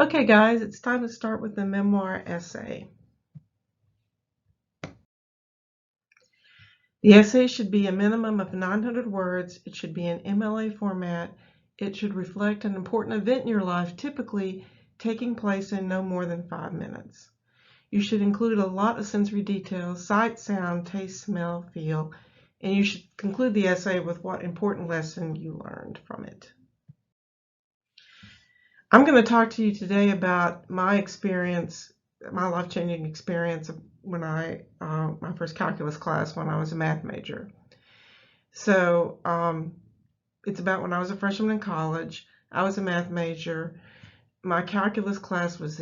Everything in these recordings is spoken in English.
Okay, guys, it's time to start with the memoir essay. The essay should be a minimum of 900 words. It should be in MLA format. It should reflect an important event in your life, typically taking place in no more than 5 minutes. You should include a lot of sensory details, sight, sound, taste, smell, feel, and you should conclude the essay with what important lesson you learned from it. I'm going to talk to you today about my experience, my life-changing experience when my first calculus class when I was a math major. So it's about when I was a freshman in college. I was a math major. My calculus class was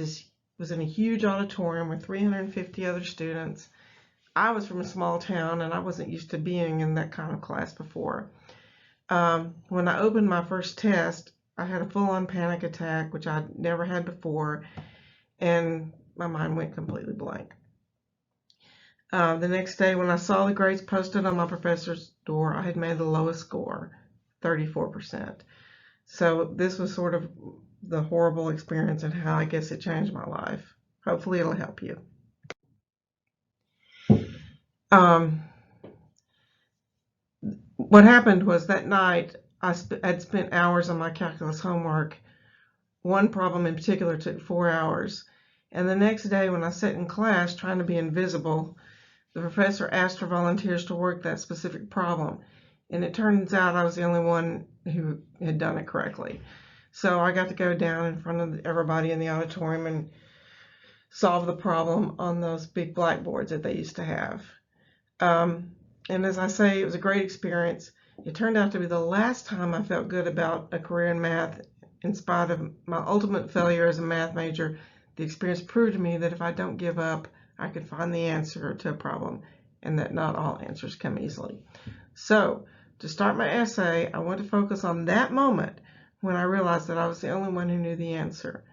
in a huge auditorium with 350 other students. I was from a small town and I wasn't used to being in that kind of class before. When I opened my first test, I had a full-on panic attack, which I'd never had before, and my mind went completely blank. The next day, when I saw the grades posted on my professor's door, I had made the lowest score, 34%. So this was sort of the horrible experience and how I guess it changed my life. Hopefully it'll help you. What happened was that night I'd spent hours on my calculus homework. One problem in particular took 4 hours. And the next day when I sat in class trying to be invisible, the professor asked for volunteers to work that specific problem. And it turns out I was the only one who had done it correctly. So I got to go down in front of everybody in the auditorium and solve the problem on those big blackboards that they used to have. And as I say, it was a great experience. It turned out to be the last time I felt good about a career in math. In spite of my ultimate failure as a math major, the experience proved to me that if I don't give up, I could find the answer to a problem, and that not all answers come easily. So, to start my essay, I want to focus on that moment when I realized that I was the only one who knew the answer.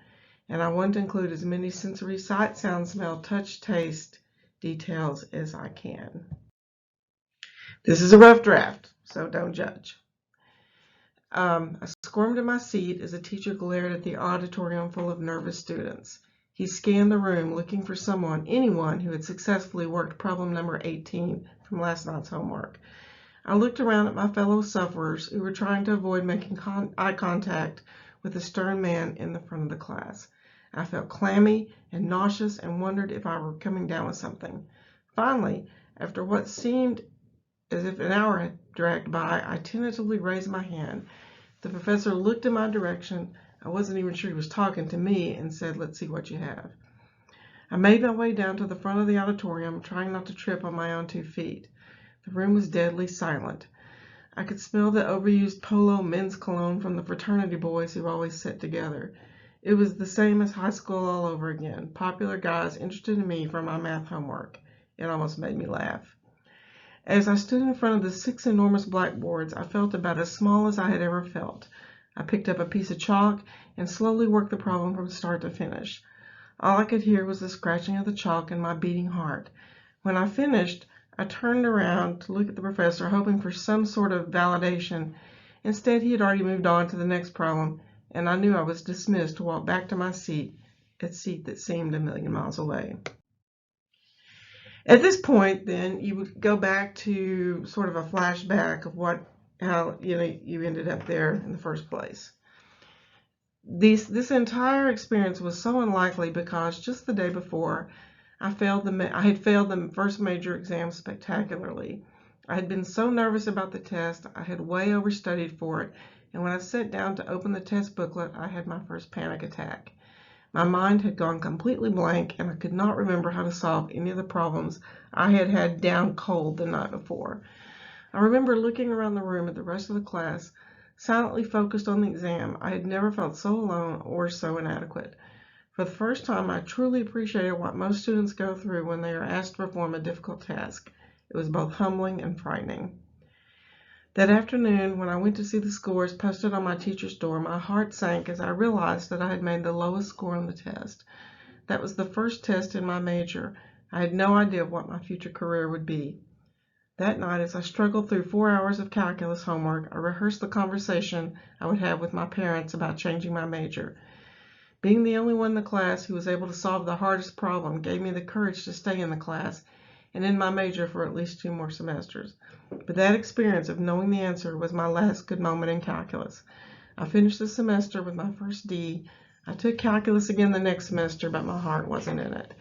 And I want to include as many sensory sight, sound, smell, touch, taste details as I can. This is a rough draft, so don't judge. I squirmed in my seat as the teacher glared at the auditorium full of nervous students. He scanned the room looking for anyone who had successfully worked problem number 18 from last night's homework. I looked around at my fellow sufferers who were trying to avoid making eye contact with the stern man in the front of the class. I felt clammy and nauseous and wondered if I were coming down with something. Finally, after what seemed as if an hour had dragged by, I tentatively raised my hand. The professor looked in my direction. I wasn't even sure he was talking to me, and said, "Let's see what you have." I made my way down to the front of the auditorium, trying not to trip on my own 2 feet. The room was deadly silent. I could smell the overused Polo men's cologne from the fraternity boys who always sat together. It was the same as high school all over again. Popular guys interested in me for my math homework. It almost made me laugh. As I stood in front of the 6 enormous blackboards, I felt about as small as I had ever felt. I picked up a piece of chalk and slowly worked the problem from start to finish. All I could hear was the scratching of the chalk and my beating heart. When I finished, I turned around to look at the professor, hoping for some sort of validation. Instead, he had already moved on to the next problem, and I knew I was dismissed to walk back to my seat, a seat that seemed a million miles away. At this point, then, you would go back to sort of a flashback of how you ended up there in the first place. This entire experience was so unlikely because just the day before, I had failed the first major exam spectacularly. I had been so nervous about the test, I had way overstudied for it, and when I sat down to open the test booklet, I had my first panic attack. My mind had gone completely blank, and I could not remember how to solve any of the problems I had had down cold the night before. I remember looking around the room at the rest of the class, silently focused on the exam. I had never felt so alone or so inadequate. For the first time, I truly appreciated what most students go through when they are asked to perform a difficult task. It was both humbling and frightening. That afternoon, when I went to see the scores posted on my teacher's door, my heart sank as I realized that I had made the lowest score on the test. That was the first test in my major. I had no idea what my future career would be. That night, as I struggled through 4 hours of calculus homework, I rehearsed the conversation I would have with my parents about changing my major. Being the only one in the class who was able to solve the hardest problem gave me the courage to stay in the class and in my major for at least 2 more semesters. But that experience of knowing the answer was my last good moment in calculus. I finished the semester with my first D. I took calculus again the next semester, but my heart wasn't in it.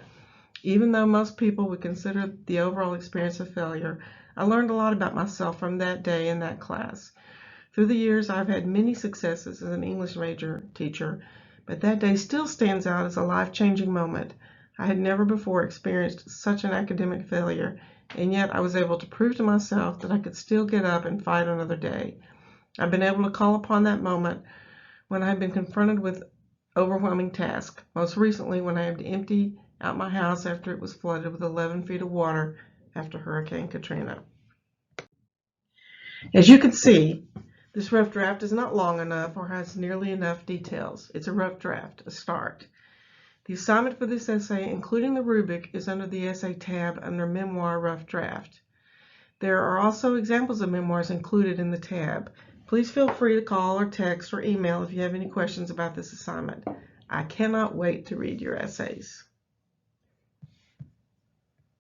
Even though most people would consider the overall experience a failure, I learned a lot about myself from that day in that class. Through the years, I've had many successes as an English major teacher, but that day still stands out as a life-changing moment. I had never before experienced such an academic failure, and yet I was able to prove to myself that I could still get up and fight another day. I've been able to call upon that moment when I have been confronted with overwhelming tasks, most recently when I had to empty out my house after it was flooded with 11 feet of water after Hurricane Katrina. As you can see, this rough draft is not long enough or has nearly enough details. It's a rough draft, a start. The assignment for this essay, including the rubric, is under the essay tab under Memoir Rough Draft. There are also examples of memoirs included in the tab. Please feel free to call or text or email if you have any questions about this assignment. I cannot wait to read your essays.